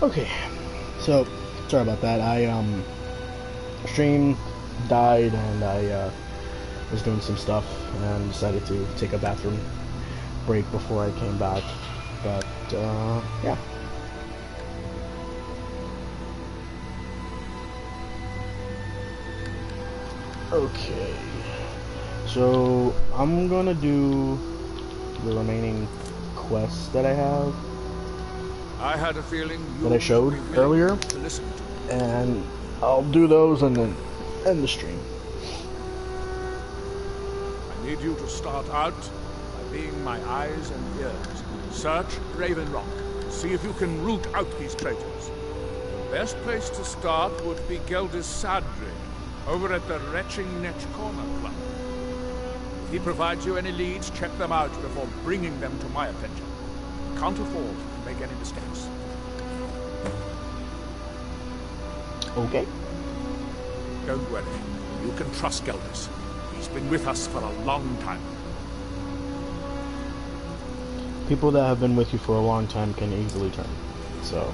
Okay, so sorry about that. Stream died and I was doing some stuff and decided to take a bathroom break before I came back. But yeah. Okay, so I'm gonna do the remaining quests that I have. I had a feeling you that I showed would be earlier, willing to listen to me. and I'll do those and then end the stream. I need you to start out by being my eyes and ears. Search Raven Rock. See if you can root out these traitors. The best place to start would be Geldis Sadri, over at the Retching Netch Corner Club. If he provides you any leads, check them out before bringing them to my attention. Can't afford to make any mistakes. Okay. Don't worry. You can trust Geldis. He's been with us for a long time. People that have been with you for a long time can easily turn. So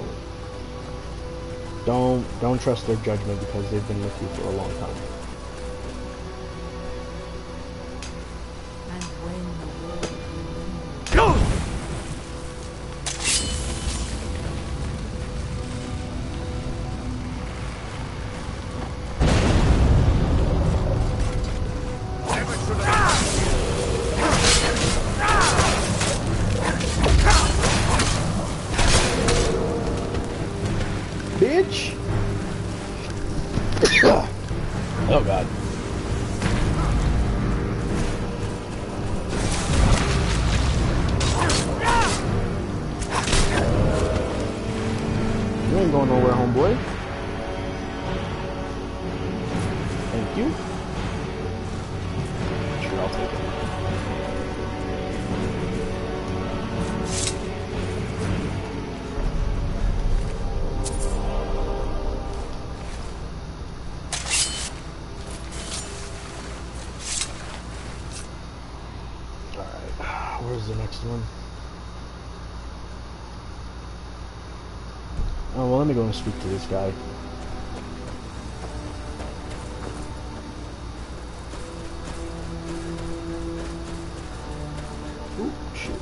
don't trust their judgment because they've been with you for a long time. And when the world Bitch! Oh god. You ain't going nowhere, homeboy. Thank you. Sure, I'll take it. Where's the next one? Oh, well, let me go and speak to this guy. Ooh, shit.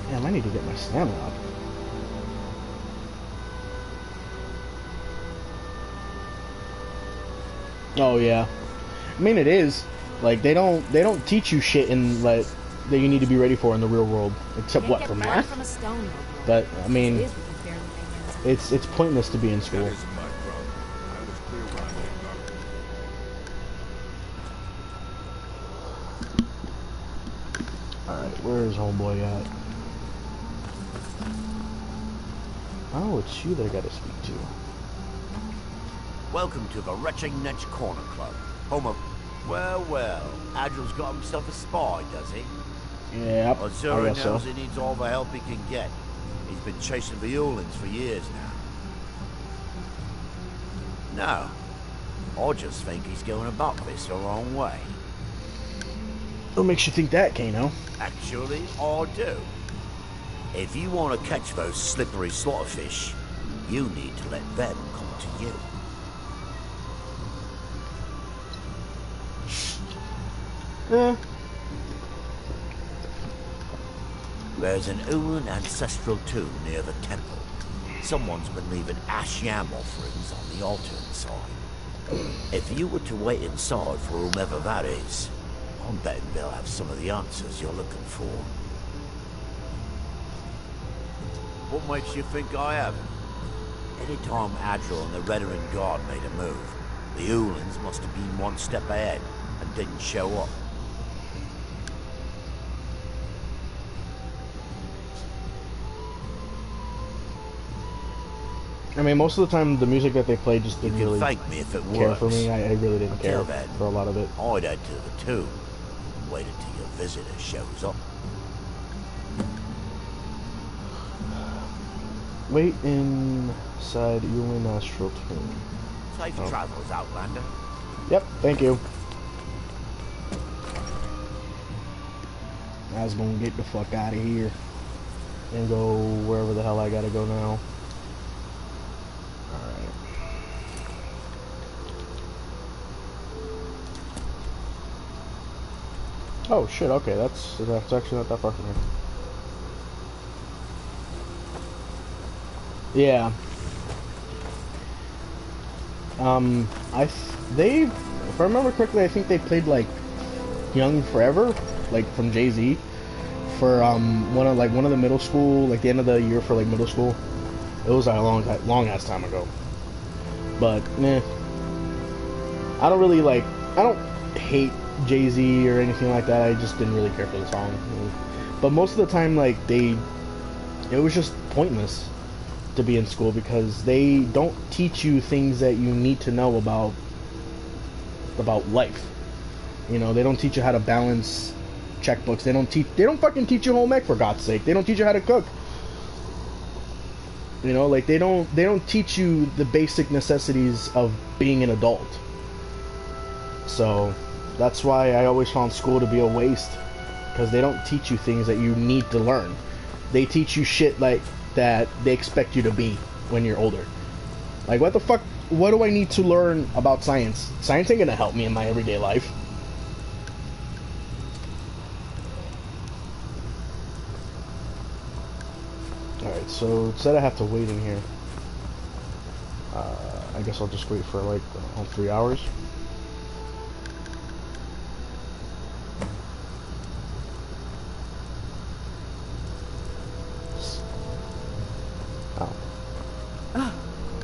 Damn, I need to get my stamina up. Oh, yeah. I mean, it is. Like, they don't teach you shit in, like, that you need to be ready for in the real world. Except, what, for math? But, I mean, it's pointless to be in school. That isn't my problem. I was clear when I walked out. Alright, where is homeboy at? Oh, it's you that I gotta speak to. Welcome to the Retching Netch Corner Club, home of... Well, Adril's got himself a spy, does he? Yep, I Azura guess knows so. he needs all the help he can get. He's been chasing the Violins for years now. No, I just think he's going about this the wrong way. What makes you think that, Kano? Actually, I do. If you want to catch those slippery slaughterfish, you need to let them come to you. Eh. There's an Ulan ancestral tomb near the temple. Someone's been leaving ash yam offerings on the altar inside. If you were to wait inside for whomever that is, I'm betting they'll have some of the answers you're looking for. What makes you think I haven't? Anytime Adril and the Veteran Guard made a move, the Ulans must have been one step ahead and didn't show up. I mean, most of the time, the music that they played just didn't really Thank me if it care works. for me. I really didn't care Until then, for a lot of it. I'd head to the tomb and wait until your visitor shows up. Wait inside Ulan Astral Tomb. Safe travels, Outlander. Yep, thank you. I was gonna get the fuck out of here. and go wherever the hell I gotta go now. Alright. Oh shit, okay, that's actually not that far from here. Yeah. If I remember correctly, I think they played like Young Forever, like from Jay-Z, for one of the middle school, like the end of the year for like middle school. It was like a long ass time ago. But I don't hate Jay-Z or anything like that. I just didn't really care for the song. But most of the time, like it was just pointless to be in school because they don't teach you things that you need to know about life. You know, they don't teach you how to balance checkbooks. They don't fucking teach you home ec, for God's sake. They don't teach you how to cook. You know, like they don't teach you the basic necessities of being an adult. So that's why I always found school to be a waste, because they don't teach you things that you need to learn. They teach you shit like that they expect you to be when you're older. Like, what the fuck? What do I need to learn about science? Science ain't gonna help me in my everyday life. Alright, so it said I have to wait in here. I guess I'll just wait for like 3 hours.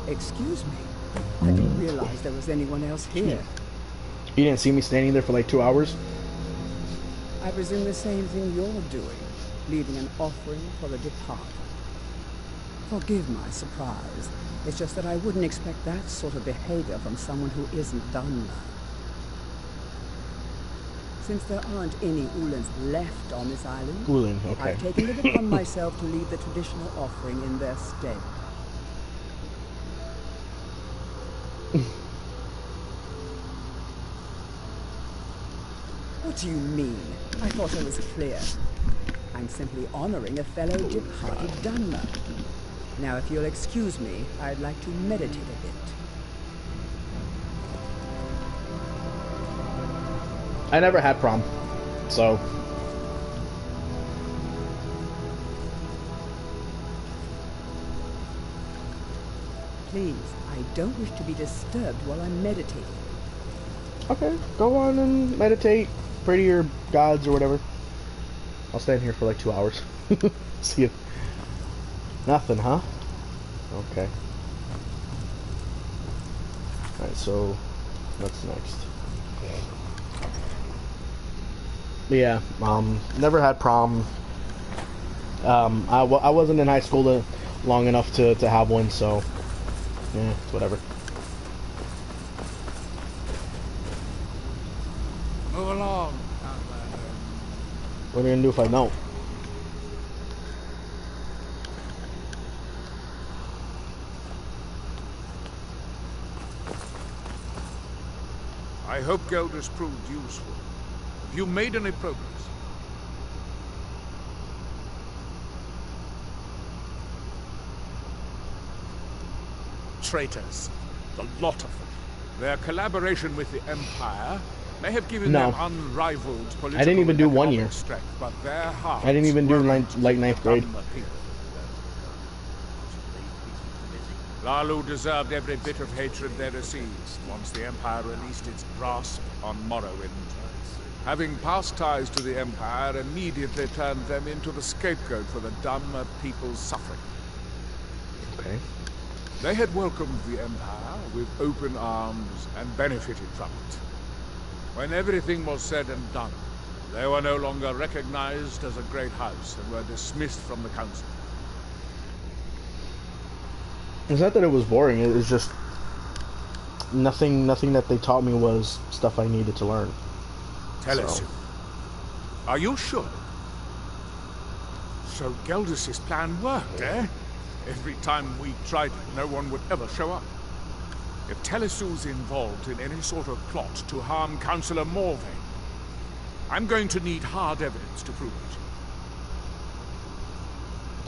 Excuse me. I didn't realize there was anyone else here. You didn't see me standing there for like 2 hours? I presume the same thing you're doing, leaving an offering for the departed. Forgive my surprise. It's just that I wouldn't expect that sort of behavior from someone who isn't Dunmer. Since there aren't any Ulans left on this island, Ulan, okay. I've taken it upon myself to leave the traditional offering in their stead. What do you mean? I thought I was clear. I'm simply honoring a fellow departed Dunmer. Now, if you'll excuse me, I'd like to meditate a bit. I never had prom, so... Please, I don't wish to be disturbed while I'm meditating. Okay, go on and meditate, pray to your gods or whatever. I'll stand here for like 2 hours. See you. Nothing, huh? Okay. Alright, so what's next? But yeah, never had prom. I wasn't in high school long enough to have one, so yeah, it's whatever. Move along. What are you gonna do if I don't? I hope Gelders proved useful. Have you made any progress? Traitors. The lot of them. Their collaboration with the Empire may have given them unrivaled political I didn't even do 1 year. strength, but their hearts I didn't even do like ninth grade. Lalu deserved every bit of hatred they received once the Empire released its grasp on Morrowind. Having past ties to the Empire immediately turned them into the scapegoat for the Dunmer people's suffering. Okay. They had welcomed the Empire with open arms and benefited from it. When everything was said and done, they were no longer recognized as a great house and were dismissed from the council. It's not that it was boring, it was just nothing that they taught me was stuff I needed to learn. Tell us. Are you sure? So Gelders' plan worked, eh? Every time we tried it, no one would ever show up. If Telesu's involved in any sort of plot to harm Councillor Morvain, I'm going to need hard evidence to prove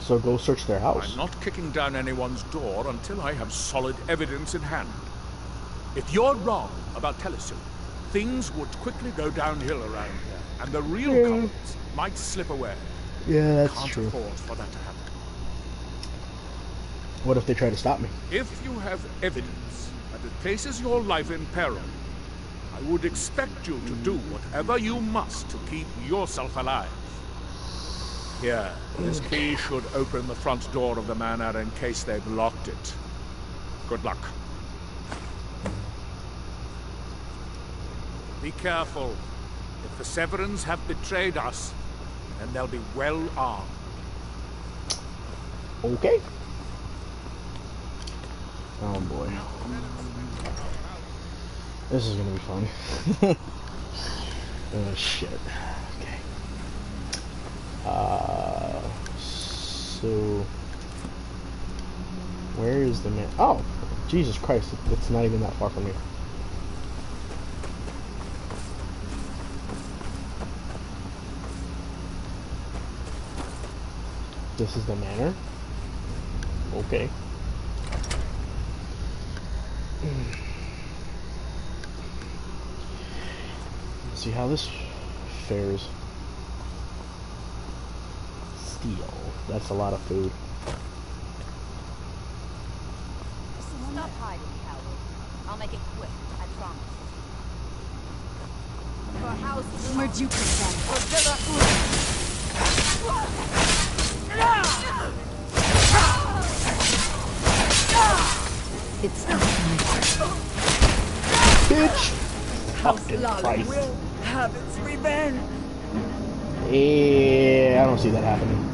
So go search their house. I'm not kicking down anyone's door until I have solid evidence in hand. If you're wrong about Telesuit, things would quickly go downhill around here, and the real culprits might slip away. Yeah, that's Can't true. afford for that to happen. What if they try to stop me? If you have evidence that it places your life in peril, I would expect you to do whatever you must to keep yourself alive. Here, this key should open the front door of the manor in case they've locked it. Good luck. Be careful. If the Severins have betrayed us, then they'll be well armed. Okay. Oh boy. This is gonna be fun. Oh shit. Okay. So where is the man? Oh, Jesus Christ! It's not even that far from here. This is the manor. Okay. Let's see how this fares. Steel. That's a lot of food. Stop hiding, coward. I'll make it quick, I promise. For house rumored you present. It's not Bitch! Fucking Christ. Will have its revenge. Yeah, I don't see that happening.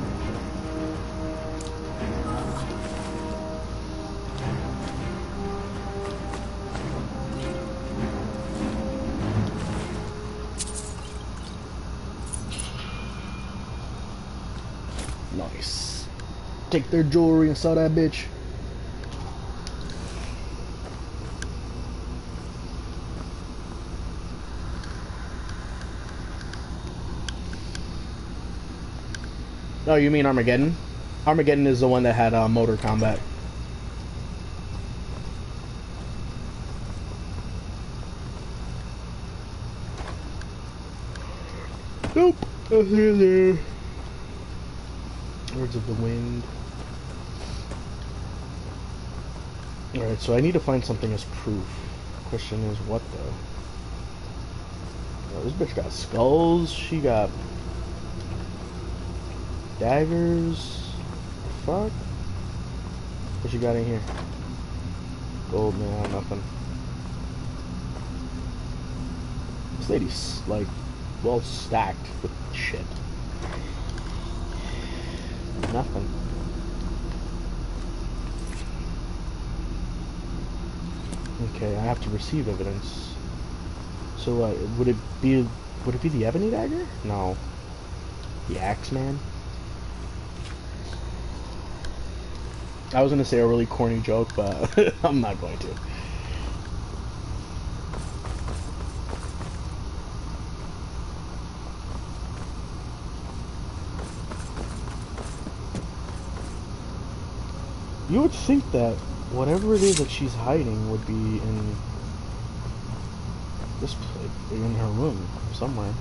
Nice. Take their jewelry and sell that bitch. Oh, you mean Armageddon? Armageddon is the one that had motor combat. Nope. Words of the Wind. Alright, so I need to find something as proof. Question is, what though? Oh, this bitch got skulls. She got daggers. Fuck. What you got in here? Gold, man, nothing. This lady's like well stacked with shit. Nothing. Okay, I have to receive evidence. So would it be the ebony dagger? No. The axe man? I was gonna say a really corny joke, but I'm not going to. You would think that whatever it is that she's hiding would be in this place, in her room somewhere.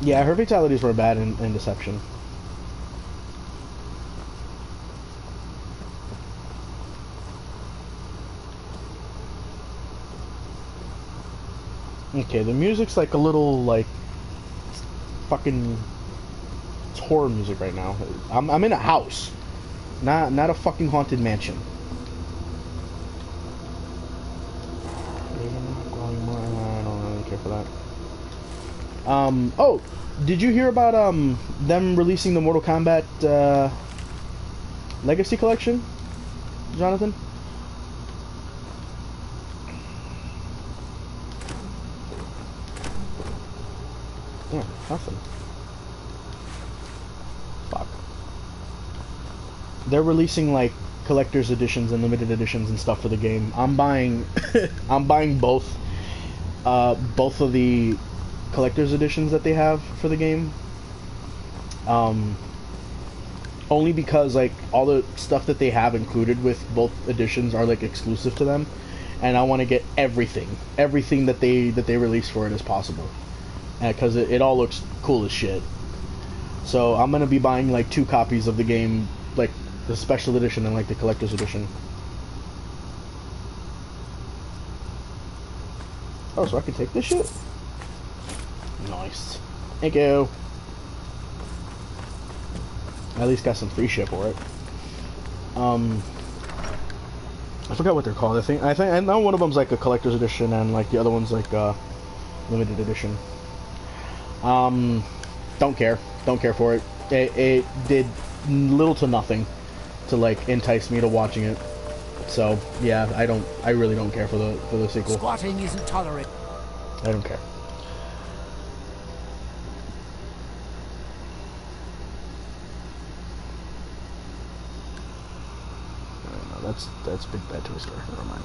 Yeah, her fatalities were bad in Deception. Okay, the music's like a little like fucking it's horror music right now. I'm in a house, not a fucking haunted mansion. I don't really care for that. Oh, did you hear about them releasing the Mortal Kombat Legacy Collection, Jonathan? Yeah, nothing. Fuck. They're releasing like collector's editions and limited editions and stuff for the game. I'm buying I'm buying both of the collector's editions that they have for the game. Only because like all the stuff that they have included with both editions are like exclusive to them, and I want to get everything that they release for it as possible, because it all looks cool as shit. So I'm gonna be buying like 2 copies of the game, like the special edition and like the collector's edition. Oh, so I can take this shit? Nice. Thank you. At least got some free shit for it. I forgot what they're called. I know one of them's like a collector's edition and like the other one's like limited edition. Don't care for it. It did little to nothing to like entice me to watching it. So yeah, I really don't care for the sequel. Squatting isn't tolerated. I don't care. That's Big Bad Twister. Never mind.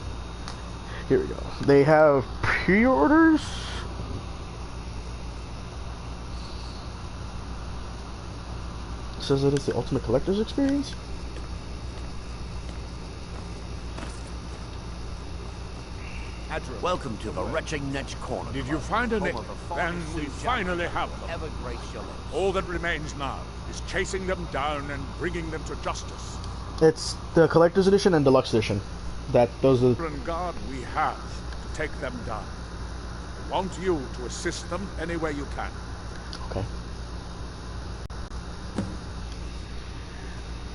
Here we go. They have pre-orders. It says it is the ultimate collector's experience. Welcome to the Retching Netch Corner. Did you find a name? Then we finally have them. Ever great shillings. All that remains now is chasing them down and bringing them to justice. It's the collector's edition and deluxe edition. Those are. And guard we have to take them down. I want you to assist them any way you can. Okay.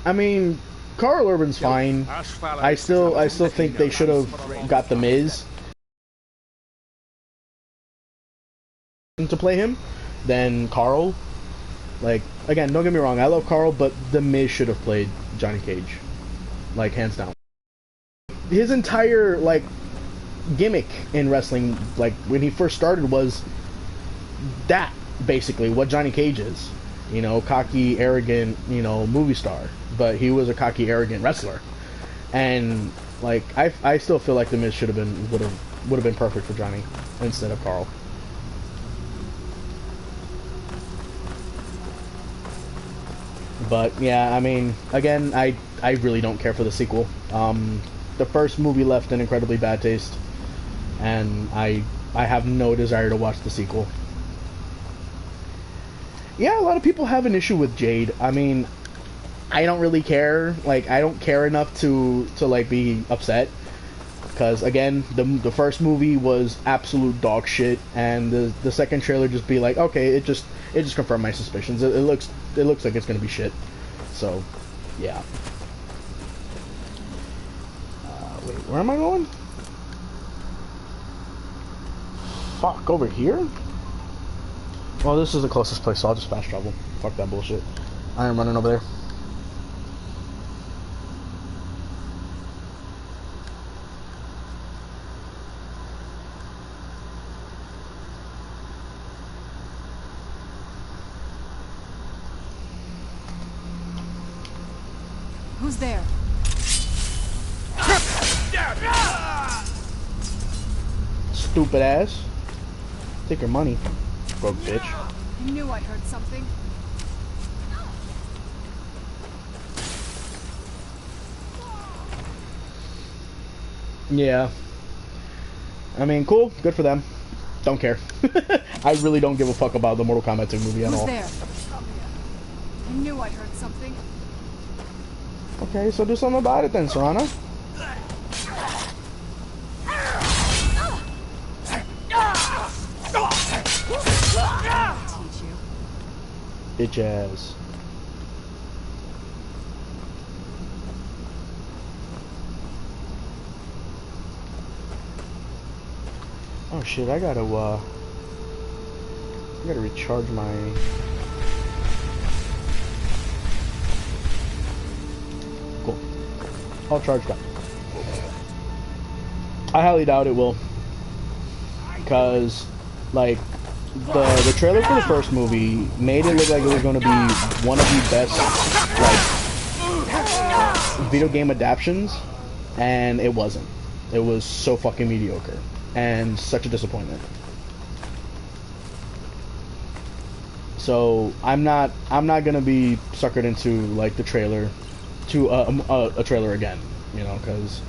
I mean, Carl Urban's fine. I still think they should have got the Miz to play him than Carl. Like, again, don't get me wrong, I love Carl, but the Miz should have played Johnny Cage. Like, hands down. His entire, like, gimmick in wrestling, like, when he first started was that, basically, what Johnny Cage is. You know, cocky, arrogant, you know, movie star. But he was a cocky, arrogant wrestler. And, like, I still feel like the Miz would have been perfect for Johnny instead of Carl. But yeah, I mean, again, I really don't care for the sequel. The first movie left an incredibly bad taste, and I have no desire to watch the sequel. Yeah, a lot of people have an issue with Jade. I mean, I don't really care. Like, I don't care enough to like be upset, because again, the first movie was absolute dog shit, and the second trailer just be like, okay, it just confirmed my suspicions. It looks like it's gonna be shit. So, yeah. Wait, where am I going? Fuck, over here? Well, this is the closest place, so I'll just fast travel. Fuck that bullshit. I am running over there. Who's there? Stupid ass. Take your money, broke bitch. I knew I heard something. Yeah. I mean, cool. Good for them. Don't care. I really don't give a fuck about the Mortal Kombat 2 movie at all. Who's there? I knew I heard something. Okay, so do something about it then, Serana. Teach you. Bitch ass. Oh shit, I gotta recharge my... Cool. All charged up. I highly doubt it will. Because, like, the trailer for the first movie made it look like it was going to be one of the best, like, video game adaptations, and it wasn't. It was so fucking mediocre, and such a disappointment. So I'm not gonna be suckered into like the trailer, to a trailer again, you know, because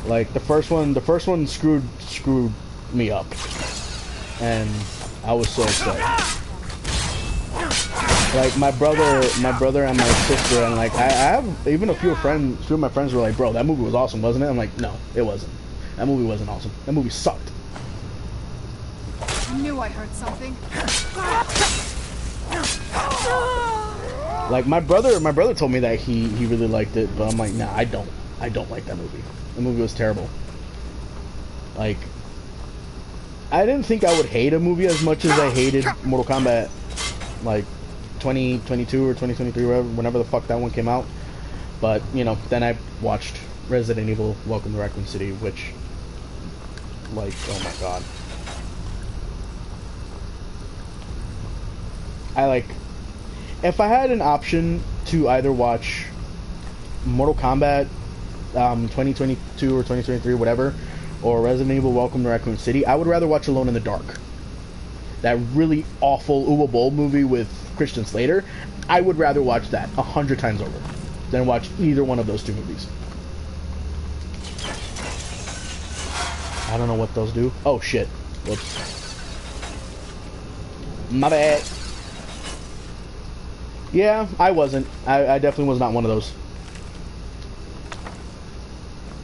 like the first one screwed me up, and I was so upset. Like my brother and my sister, and like I have even a few of my friends were like, bro, that movie was awesome, wasn't it? I'm like, no, it wasn't. That movie wasn't awesome. That movie sucked. I knew I heard something. Like my brother told me that he really liked it, but I'm like, nah, I don't like that movie. The movie was terrible. Like, I didn't think I would hate a movie as much as I hated Mortal Kombat, like 2022 or 2023, whenever the fuck that one came out. But you know, then I watched Resident Evil: Welcome to Raccoon City, which, like, oh my god, if I had an option to either watch Mortal Kombat 2022 or 2023, whatever, or Resident Evil: Welcome to Raccoon City, I would rather watch Alone in the Dark. That really awful Uwe Boll movie with Christian Slater. I would rather watch that 100 times over than watch either one of those two movies. I don't know what those do. Oh shit. Whoops. My bad. Yeah, I wasn't. I definitely was not one of those.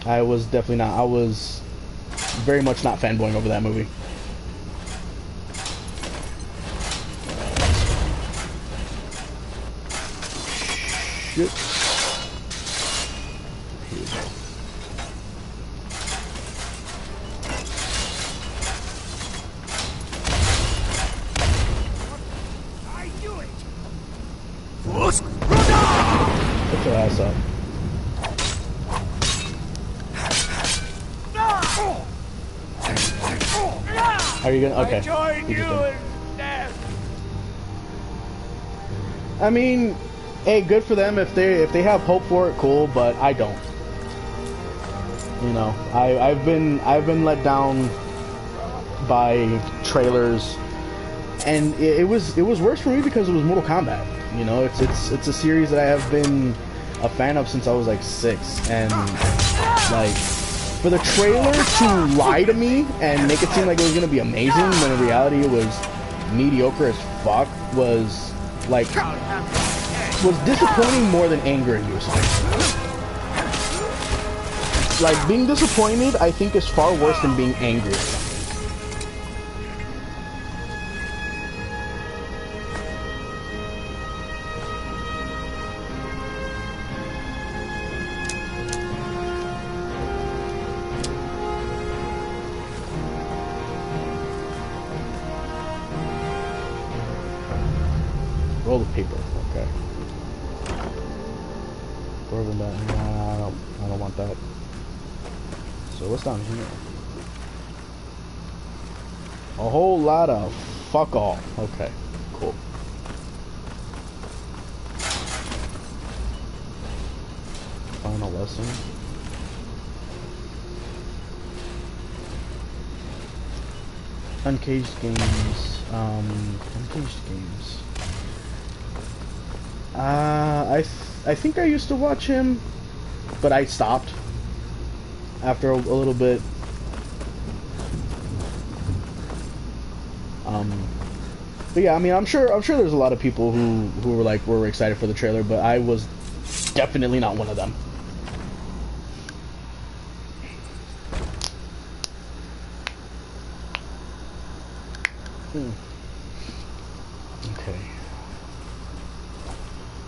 I was definitely not. I was very much not fanboying over that movie. Shit. Here we go. I knew it. Put your ass up. Are you gonna? Okay. I join you in death. I mean, hey, good for them if they have hope for it, cool. But I don't. You know, I've been let down by trailers, and it was worse for me because it was Mortal Kombat. You know, it's a series that I have been a fan of since I was like 6, and like, for the trailer to lie to me and make it seem like it was gonna be amazing when in reality it was mediocre as fuck was disappointing more than angering you. Like, being disappointed, I think, is far worse than being angry. Roll the paper, okay. Dwarven bat. Nah, I don't want that. So what's down here? A whole lot of fuck all. Okay, cool. Final lesson. Uncaged games. Uncaged games. I think I used to watch him, but I stopped after a little bit. But yeah, I mean, I'm sure there's a lot of people who were excited for the trailer, but I was definitely not one of them. Okay.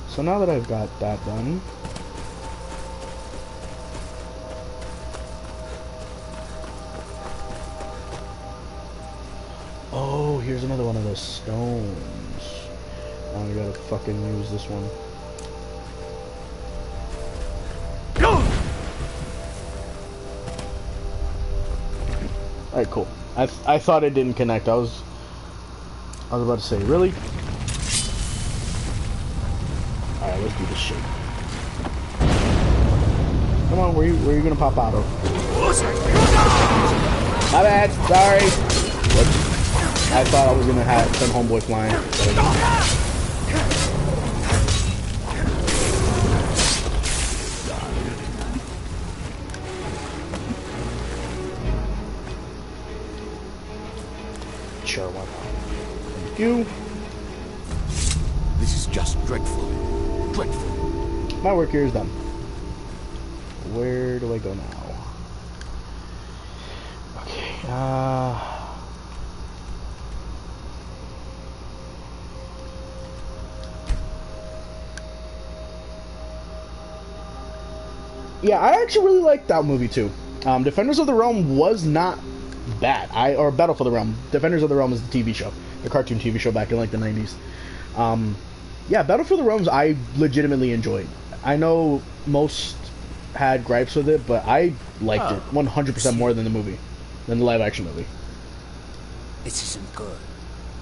So now that I've got that done, oh, here's another one of those stones. Now I gotta fucking use this one. Alright, cool. I thought it didn't connect. I was about to say, really? Alright, let's do this shit. Come on, where you gonna pop out of? My bad, sorry. Whoops. I thought I was gonna have some homeboy flying. Sure, why not? Thank you. This is just dreadful. Dreadful. My work here is done. Where do I go now? Okay, yeah, I actually really liked that movie too. Defenders of the Realm was not bad. Or Battle for the Realm. Defenders of the Realm is the TV show, the cartoon TV show back in like the 90s. Yeah, Battle for the Realms I legitimately enjoyed. I know most had gripes with it, but I liked it 100% more than the movie, than the live action movie. This isn't good.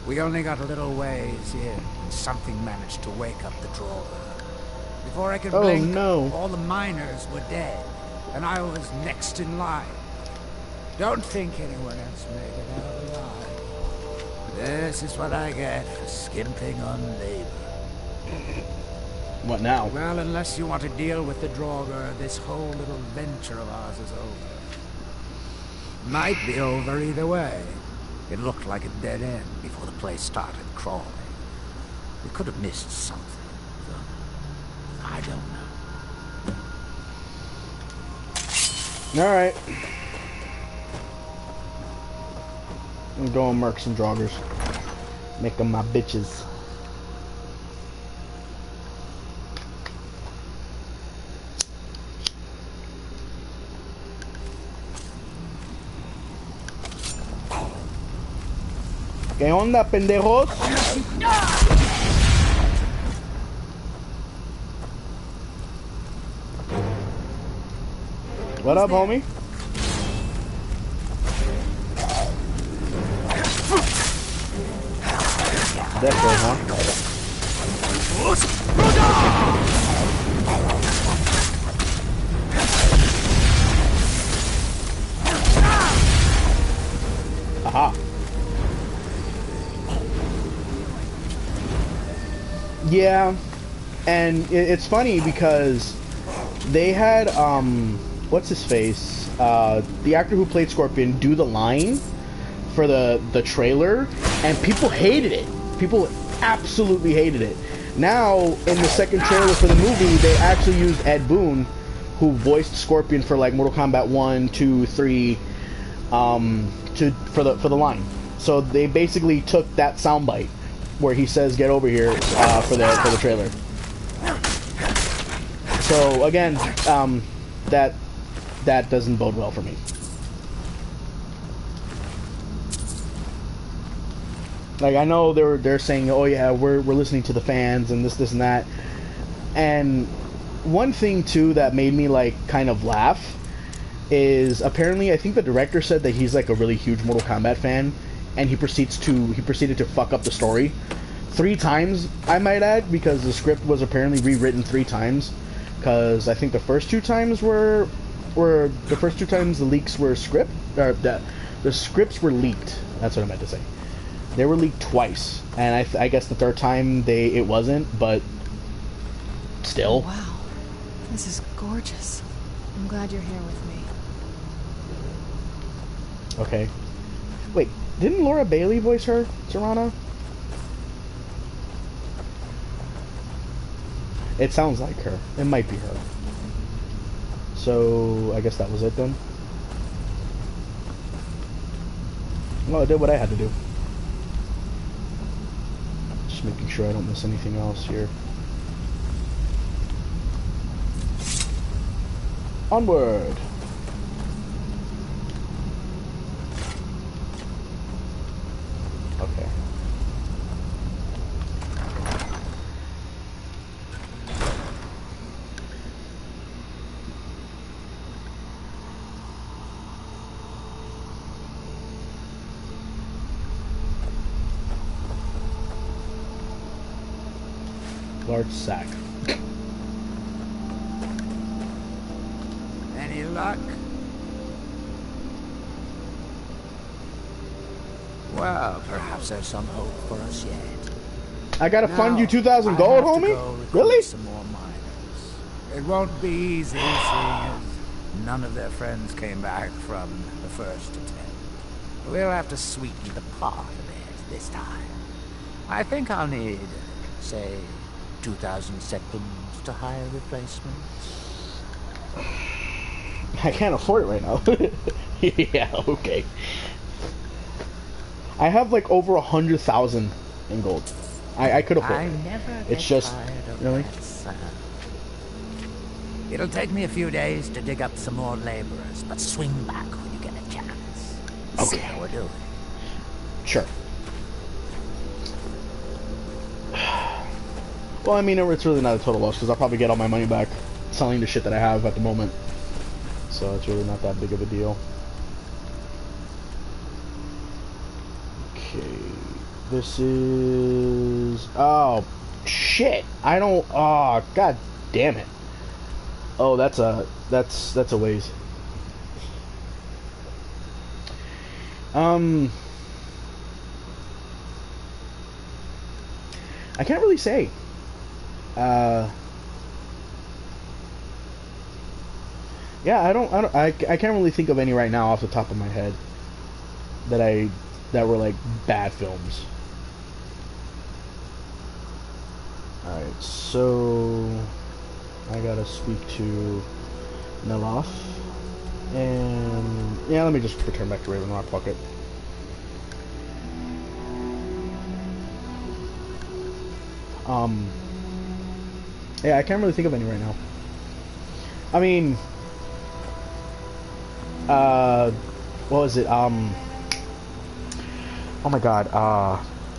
We only got a little ways in, and something managed to wake up the drawer. Before I could blink, all the miners were dead, and I was next in line. Don't think anyone else made it out alive. This is what I get for skimping on labor. What now? Well, unless you want to deal with the Draugr, this whole little venture of ours is over. Might be over either way. It looked like a dead end before the place started crawling. We could have missed something, though. I don't know. Alright. I'm going murk some Draugrs. Make them my bitches. ¿Qué onda, pendejos? What up, homie? That way, huh? Aha. Yeah, and it's funny because they had what's his face, the actor who played Scorpion, do the line for the trailer, and people hated it. People absolutely hated it. Now in the second trailer for the movie, they actually used Ed Boon, who voiced Scorpion for like Mortal Kombat 1, 2, 3, for the line. So they basically took that soundbite where he says "Get over here" for the trailer. So again, that doesn't bode well for me. Like, I know they're saying, oh yeah, we're listening to the fans and this and that. And one thing too that made me like kind of laugh is apparently I think the director said that he's like a really huge Mortal Kombat fan, and he proceeded to fuck up the story 3 times, I might add, because the script was apparently rewritten 3 times. Because I think the first 2 times the leaks were script, or the scripts were leaked. That's what I meant to say. They were leaked twice, and I guess the 3rd time it wasn't, but still. Wow, this is gorgeous. I'm glad you're here with me. Okay. Wait, didn't Laura Bailey voice her, Serana? It sounds like her. It might be her. So, I guess that was it then. Well, I did what I had to do. Just making sure I don't miss anything else here. Onward! Okay. Large sack. luck? Well, perhaps there's some hope for us yet. I gotta fund you 2,000 gold, homie? Really? Some more miners. It won't be easy, seeing as none of their friends came back from the first attempt. We'll have to sweeten the pot a bit this time. I think I'll need, say, 2,000 seconds to hire replacements. I can't afford it right now. Yeah, okay. I have like over 100,000 in gold. I could afford it. It's just really. It'll take me a few days to dig up some more laborers, but swing back when you get a chance. Okay. See how we're doing. Sure. Well, I mean, it's really not a total loss because I'll probably get all my money back selling the shit that I have at the moment. So it's really not that big of a deal. Okay. This is... Oh, shit. I don't... Oh, god damn it. Oh, that's a ways. I can't really say. Yeah, I can't really think of any right now off the top of my head that were like bad films. Alright, so I gotta speak to Neloth. And yeah, let me just return back to Raven Rock, fuck it. Yeah, I can't really think of any right now. I mean, what was it? Oh my god,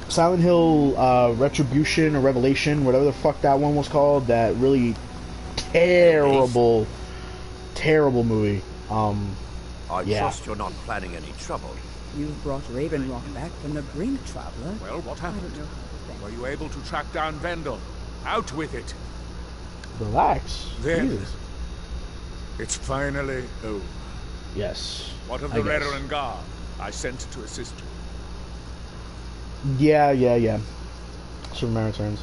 Silent Hill, Retribution or Revelation, whatever the fuck that one was called, that really terrible movie. I trust you're not planning any trouble. You've brought Raven Rock back from the brink, traveler. Well, what happened? Were you able to track down Vendel? Out with it! Relax. Then, Jesus. it's finally over. Yes. What of the Redoran Guard I sent to assist you? Yeah. Superman Returns.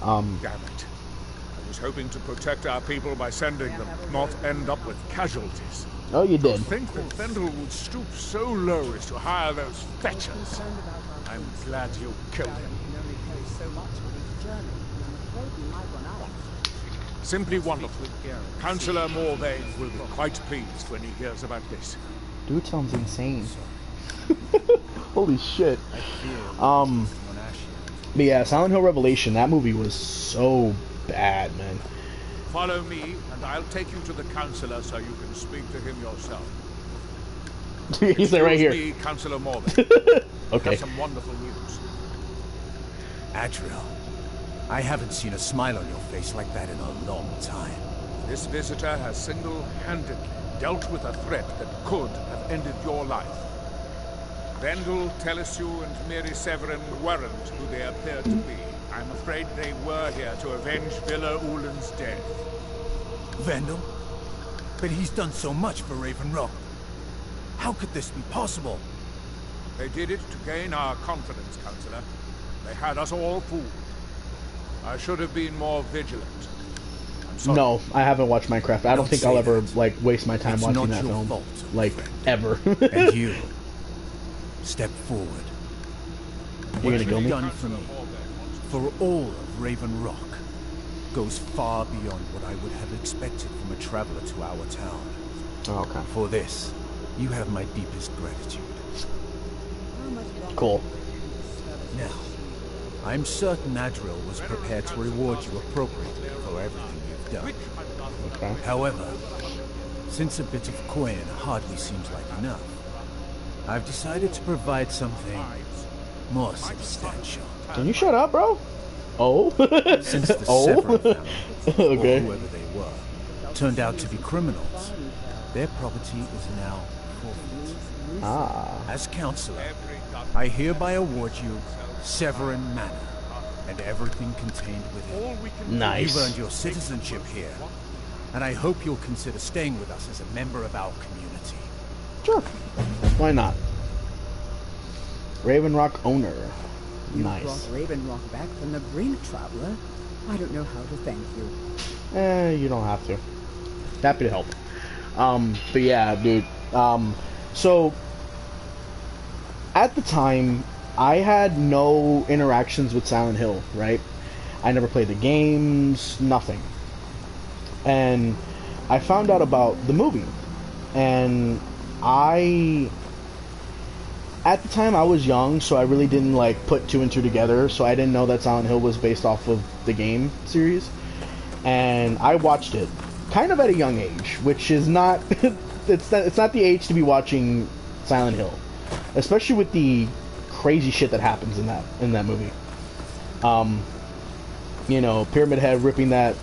Damn it. I was hoping to protect our people by sending them, not end up with casualties. Oh, you did. To think that Vendel would stoop so low as to hire those fetchers. I'm glad you killed him. Simply wonderful. Councillor Morvain will be quite pleased when he hears about this. Dude sounds insane. Holy shit. But yeah, Silent Hill Revelation, that movie was so bad, man. Follow me, and I'll take you to the Councillor so you can speak to him yourself. He's there right here. Me, Councillor Morvain. Okay. I have some wonderful news. Adriel, I haven't seen a smile on your face like that in a long time. This visitor has single-handedly dealt with a threat that could have ended your life. Vendel, Telesue, and Mary Severin weren't who they appeared to be. I'm afraid they were here to avenge Villa Ulen's death. Vendel? But he's done so much for Raven Rock. How could this be possible? They did it to gain our confidence, Councillor. They had us all fooled. I should have been more vigilant. I'm sorry. No, I haven't watched Minecraft. I don't think I'll ever like waste my time watching that film. Fault, like ever. And you, step forward. You're gonna kill me? Done for me, for all of Raven Rock, goes far beyond what I would have expected from a traveler to our town. Oh, okay. For this, you have my deepest gratitude. Cool. Now, I'm certain Adriel was prepared to reward you appropriately for everything you've done. Okay. However, since a bit of coin hardly seems like enough, I've decided to provide something more substantial. Can you shut up, bro? Oh? Since the Severin family, okay. or whoever they were, turned out to be criminals, their property is now forfeit. Ah. As counselor, I hereby award you Severin Manor and everything contained within. Nice. You've earned your citizenship here, and I hope you'll consider staying with us as a member of our community. Sure. Why not? Raven Rock owner. You Nice. brought Raven Rock back from the brink, traveler. I don't know how to thank you. You don't have to. Happy to help. But yeah, dude. So at the time, I had no interactions with Silent Hill, right? I never played the games, nothing. And I found out about the movie. And at the time I was young, so I really didn't like put two and two together, so I didn't know that Silent Hill was based off of the game series. And I watched it kind of at a young age, which is not it's not the age to be watching Silent Hill, especially with the crazy shit that happens in that movie. You know, Pyramid Head ripping that,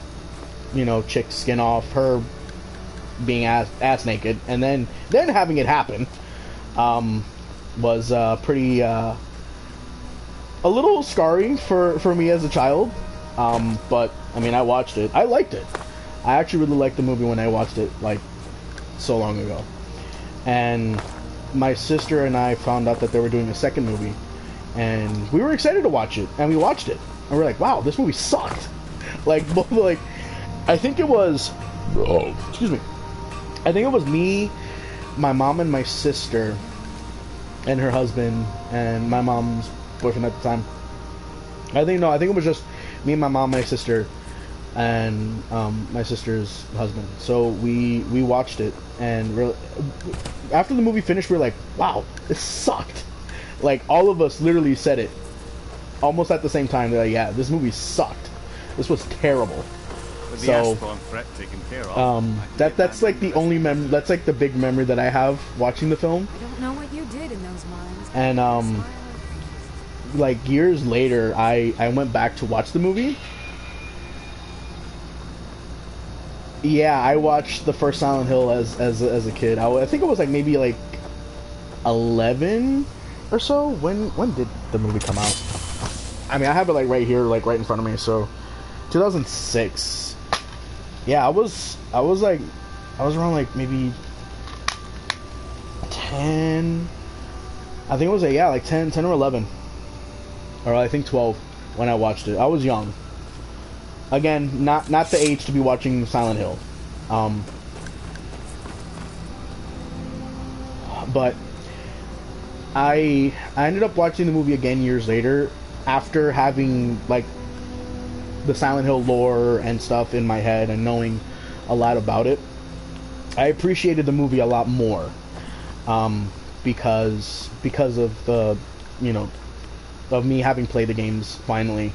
you know, chick's skin off, her being ass naked, and then having it happen was pretty a little scarring for me as a child. But I mean, I watched it. I liked it. I actually really liked the movie when I watched it, like, so long ago. And my sister and I found out that they were doing a second movie, and we were excited to watch it, and we watched it, and we're like, wow, this movie sucked. Like I think it was, excuse me, I think it was me, my mom, and my sister, and her husband, and my mom's boyfriend at the time. I think it was just me and my mom, my sister, and my sister's husband. So we watched it, and really, after the movie finished, we were like, wow, this sucked. Like, all of us literally said it almost at the same time. They're like, yeah, this movie sucked. This was terrible. With the Ashbourne threat taken care of, that's like the only that's like the big memory that I have watching the film. I don't know what you did in those mines. And like years later, I went back to watch the movie. Yeah, I watched the first Silent Hill as a kid. I think it was like maybe like 11 or so. When did the movie come out? I mean, I have it like right here, like right in front of me. So 2006. Yeah, I was around like maybe 10. I think it was like 10 or 11, or I think 12 when I watched it. I was young. Again, not the age to be watching Silent Hill. But I ended up watching the movie again years later, after having like the Silent Hill lore and stuff in my head and knowing a lot about it. I appreciated the movie a lot more, because of the, you know, of me having played the games finally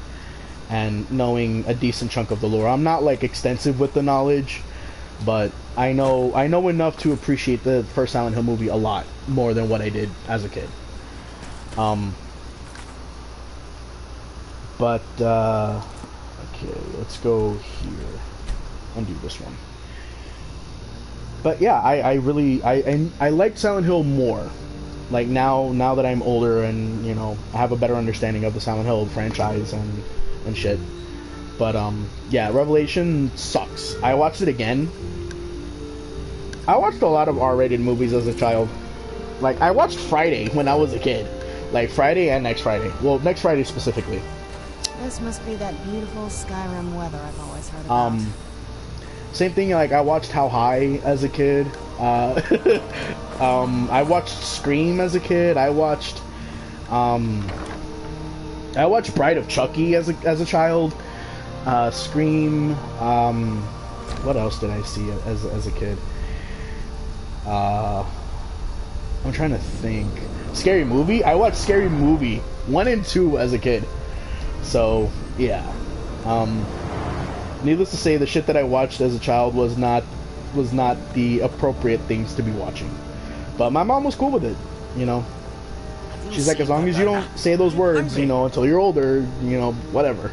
and knowing a decent chunk of the lore. I'm not like extensive with the knowledge, but I know enough to appreciate the first Silent Hill movie a lot more than what I did as a kid. But okay, let's go here. Undo this one. But yeah, I really liked Silent Hill more. Like now that I'm older and, you know, I have a better understanding of the Silent Hill franchise and shit. But yeah, Revelation sucks. I watched it again. I watched a lot of R-rated movies as a child. Like, I watched Friday when I was a kid. Like, Friday and Next Friday. Well, Next Friday specifically. This must be that beautiful Skyrim weather I've always heard about. Same thing, like, I watched How High as a kid. I watched Scream as a kid. I watched Bride of Chucky as a child. Scream. What else did I see as a kid? I'm trying to think. Scary Movie. I watched Scary Movie 1 and 2 as a kid. So yeah. Needless to say, the shit that I watched as a child was not the appropriate things to be watching. But my mom was cool with it, you know. She's like, as long as you don't say those words, you know, until you're older, you know, whatever.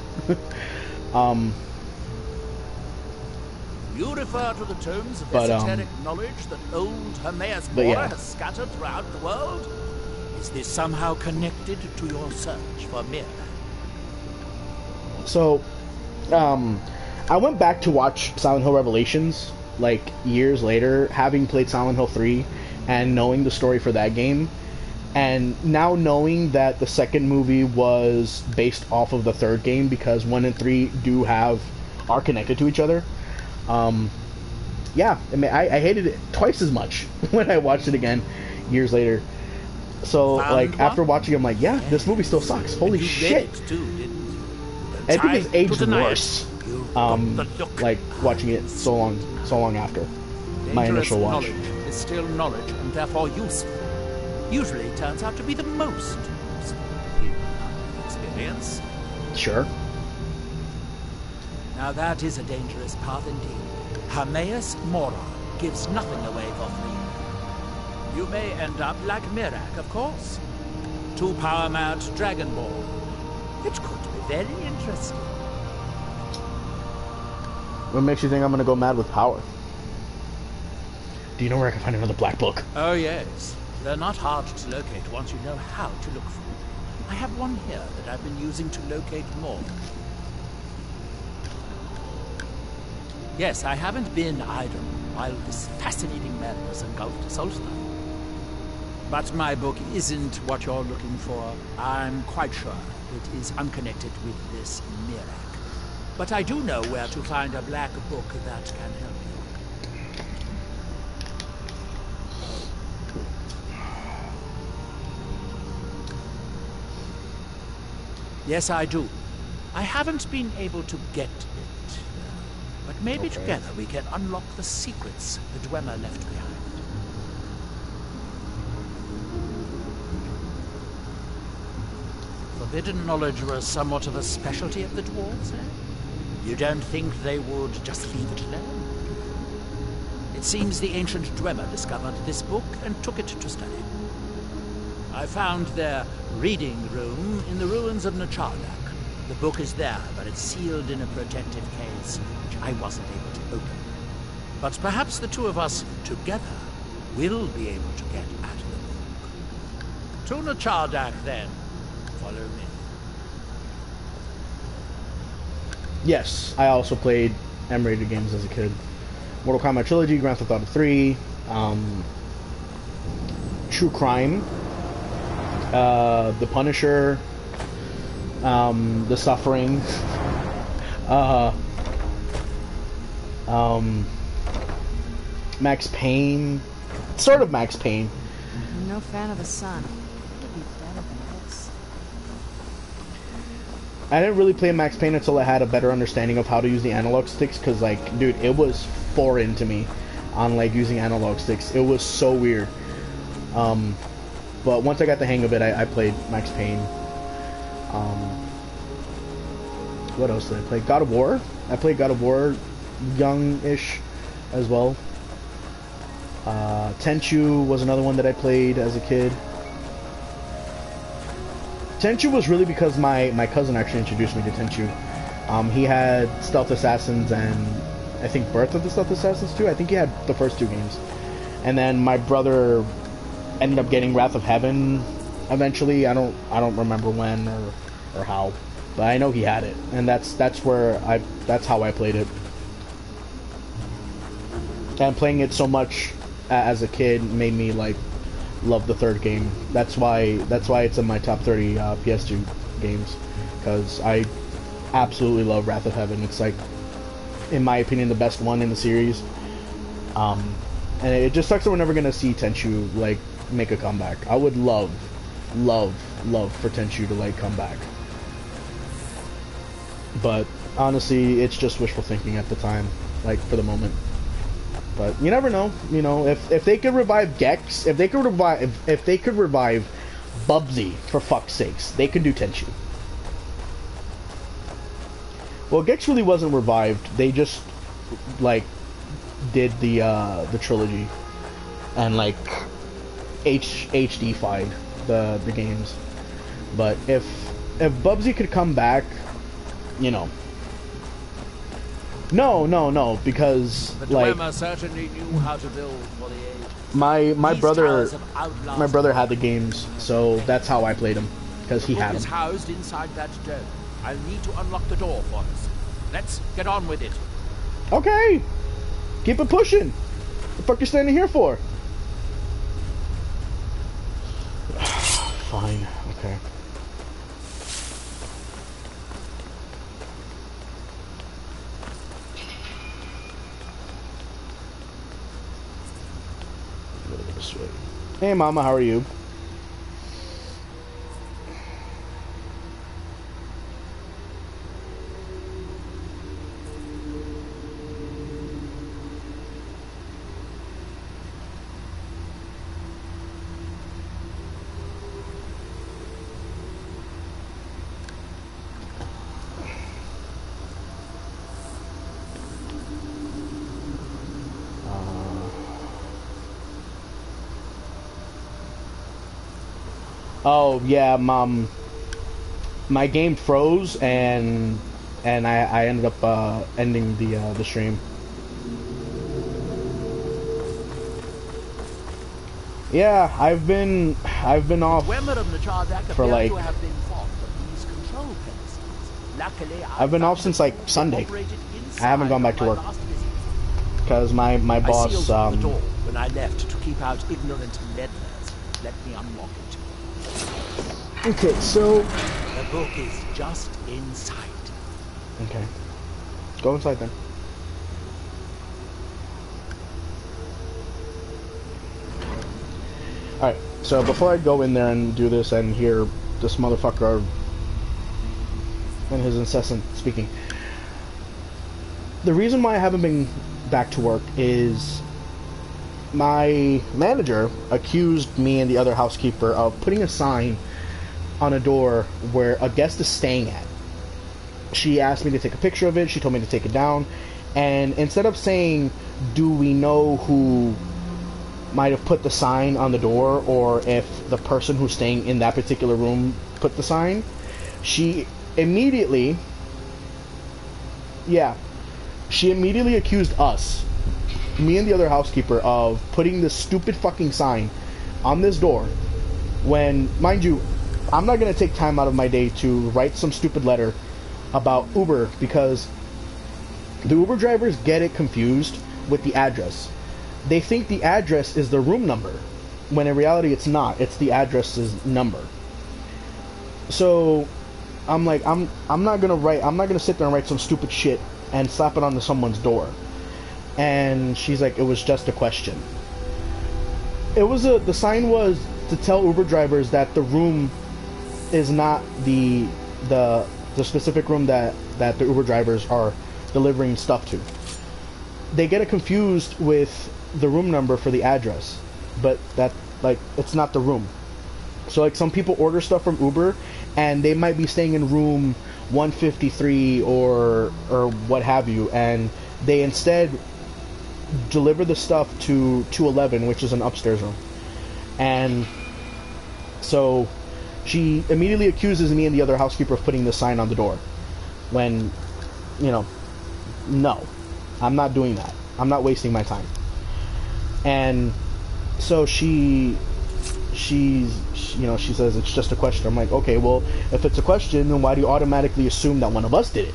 You refer to the tomes of esoteric knowledge that old Hermaeus Mora has scattered throughout the world? Is this somehow connected to your search for Mira? So, I went back to watch Silent Hill Revelations like years later, having played Silent Hill 3 and knowing the story for that game, and now knowing that the second movie was based off of the third game because 1 and 3 are connected to each other. Yeah, I mean, I hated it twice as much when I watched it again years later. So, like, after watching it, I'm like, yeah, this movie still sucks. Holy shit. I think it's aged worse. Like, watching it so long after my initial watch. Knowledge is still knowledge and therefore useful. Usually it turns out to be the most useful experience. Sure. Now that is a dangerous path indeed. Hermaeus Mora gives nothing away for free. You may end up like Mirak, of course. Too power-mad Dragonborn. It could be very interesting. What makes you think I'm gonna go mad with power? Do you know where I can find another black book? Oh yes. They're not hard to locate once you know how to look for them. I have one here that I've been using to locate more. Yes, I haven't been idle while this fascinating madness engulfed Solstheim. But my book isn't what you're looking for. I'm quite sure it is unconnected with this Mirak. But I do know where to find a black book that can help you. Yes, I do. I haven't been able to get it. But maybe together we can unlock the secrets the Dwemer left behind. Forbidden knowledge was somewhat of a specialty of the dwarves, eh? You don't think they would just leave it alone? It seems the ancient Dwemer discovered this book and took it to study. I found their reading room in the ruins of Nachardak. The book is there, but it's sealed in a protective case, which I wasn't able to open. But perhaps the two of us together will be able to get at the book. To Nachardak, then. Follow me. Yes, I also played M-rated games as a kid. Mortal Kombat Trilogy, Grand Theft Auto 3, True Crime, The Punisher, The Suffering, Max Payne, sort of Max Payne. I'm no fan of the sun. I didn't really play Max Payne until I had a better understanding of how to use the analog sticks, because, like, dude, it was foreign to me on, like, using analog sticks. It was so weird. But once I got the hang of it, I played Max Payne. What else did I play? God of War? I played God of War young-ish as well. Tenchu was another one that I played as a kid. Tenchu was really because my cousin actually introduced me to Tenchu. He had Stealth Assassins and I think Birth of the Stealth Assassins too. I think he had the first two games. And then my brother ended up getting Wrath of Heaven eventually. I don't remember when or how, but I know he had it, and that's how I played it. And playing it so much as a kid made me like love the third game. That's why it's in my top 30 PS2 games, because I absolutely love Wrath of Heaven. It's like, in my opinion, the best one in the series. And it just sucks that we're never gonna see Tenchu like make a comeback. I would love for Tenchu to like come back, but honestly, it's just wishful thinking at the time, like for the moment. But you never know. You know, if they could revive Gex, if they could revive Bubsy, for fuck's sakes, they could do Tenchu. Well, Gex really wasn't revived. They just like did the trilogy and like HD-fied the games. But if Bubsy could come back, you know. No, because the like Dwemer certainly knew how to build for the age. my brother had the games, so that's how I played them, because he had them. Is housed inside that dome. I'll need to unlock the door for us. Let's get on with it. Okay. Keep it pushing. What the fuck you standing here for? Fine. Okay. Hey, Mama, how are you? Oh yeah, my game froze and I ended up ending the stream. Yeah, I've been off for like I've been off since like Sunday. I haven't gone back to work because my boss when I left to keep out ignorant meddlers. Let me unlock it. Okay, so the book is just inside. Okay, go inside then. Alright, so before I go in there and do this and hear this motherfucker and his incessant speaking, the reason why I haven't been back to work is my manager accused me and the other housekeeper of putting a sign on a door where a guest is staying at. She asked me to take a picture of it, she told me to take it down, and instead of saying, do we know who might have put the sign on the door, or if the person who's staying in that particular room put the sign, she immediately accused us, me and the other housekeeper, of putting this stupid fucking sign on this door when, mind you, I'm not going to take time out of my day to write some stupid letter about Uber because the Uber drivers get it confused with the address. They think the address is the room number, when in reality it's not. It's the address's number. So I'm like, I'm not gonna sit there and write some stupid shit and slap it onto someone's door. And she's like, it was just a question. The sign was to tell Uber drivers that the room is not the specific room that the Uber drivers are delivering stuff to. They get it confused with the room number for the address, but that, like, it's not the room. So like some people order stuff from Uber and they might be staying in room 153 or what have you, and they instead deliver the stuff to 211, which is an upstairs room. And so she immediately accuses me and the other housekeeper of putting the sign on the door. When, no. I'm not doing that. I'm not wasting my time. And so she says it's just a question. I'm like, okay, well, if it's a question, then why do you automatically assume that one of us did it?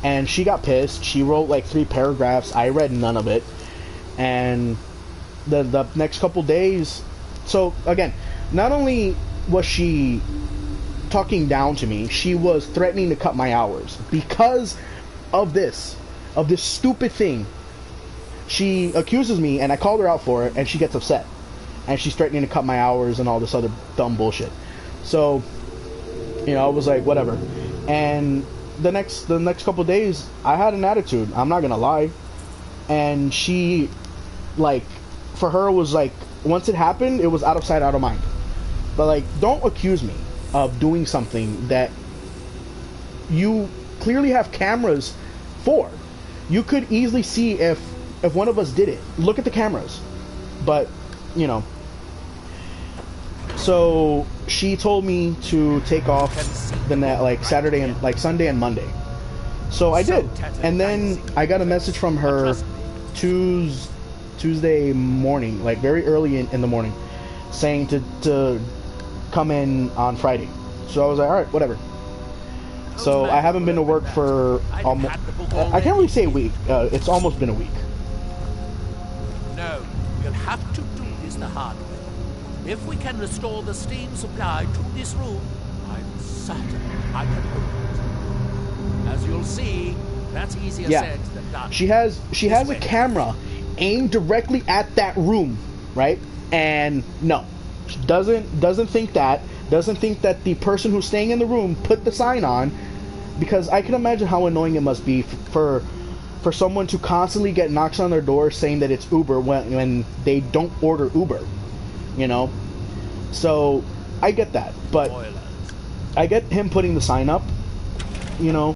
And she got pissed. She wrote like 3 paragraphs. I read none of it. And the next couple days, so again, not only was she talking down to me, she was threatening to cut my hours because of this stupid thing. She accuses me, and I called her out for it, and she gets upset, and she's threatening to cut my hours and all this other dumb bullshit. So, I was like, whatever. And the next couple days, I had an attitude. I'm not gonna lie. And she, like, for her was like, once it happened, it was out of sight, out of mind. But like, don't accuse me of doing something that you clearly have cameras for. You could easily see if one of us did it. Look at the cameras. But, so she told me to take off Saturday and like Sunday and Monday. So I did. And then I got a message from her Tuesday morning, like very early in the morning, saying to come in on Friday. So I was like, alright, whatever. So I haven't been to work for almost, I can't really say a week. It's almost been a week. No, we'll have to do this the hard way. If we can restore the steam supply to this room, I'm certain I can open it. As you'll see, that's easier said than done. She has a camera aimed directly at that room, right? And no, she doesn't think that. Doesn't think that the person who's staying in the room put the sign on, because I can imagine how annoying it must be for someone to constantly get knocks on their door saying that it's Uber when they don't order Uber, you know? So I get that, but I get him putting the sign up, you know?